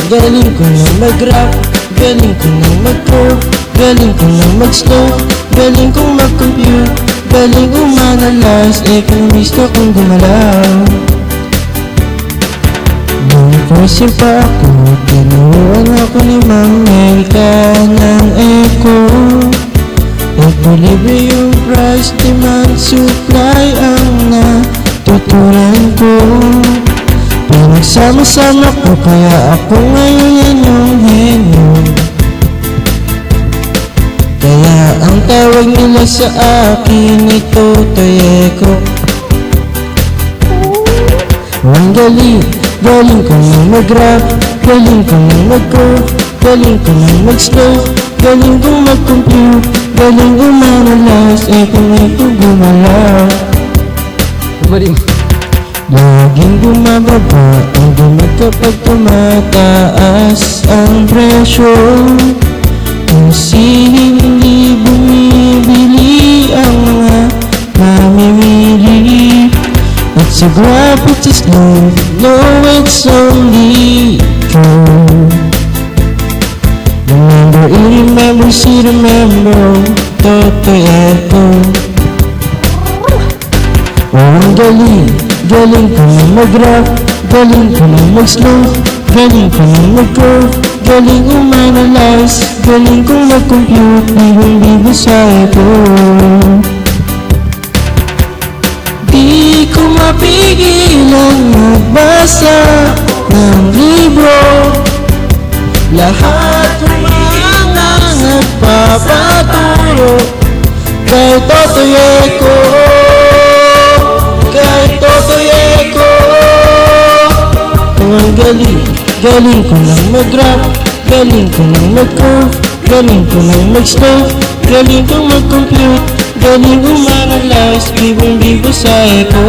Galing ko na mag-rap, galing ko na mag-curve, galing ko na mag-slow, galing kong mag-compute, galing kong mag-analyze, kung gusto kong gumalaw. Nung kursin pa ako, tinuruan ako ni Mang Melka ng echo. Libre yung price, demand, supply ang natutunan ko. Pinagsama-sama ko, kaya ako ngayon yan yung henyo. Kaya ang tawag nila sa akin ay Totoy Echo. Ang galing, galing ko na mag-rap, galing ko na mag-curve, galing ko na mag-slow, galing ko mag-compute, galing ko ma-analyze, kung ito gumalaw. Laging bumababa ang gamit kapag tumataas ang presyo. Kasi hindi bumibili ang mga mamimili. At sa graphic is no, no, it's only true. Remember, remember, see, remember, Totoy Echo. Ang galing, galing ko na mag-rap, galing ko na mag-slow, galing ko na mag-curve, galing ko ma-analyze, galing ko mag-compute, bibong-bibo sa echo. Di ko mapigilan magbasa ng libro, lahat ng mga nagpapaturo kay Totoy Echo. Ang galing, galing ko lang mag-rap, galing ko lang mag-curve, galing ko lang mag-slow, galing ko mag-compute, galing ko ma-analyze, bibong-bibo sa echo.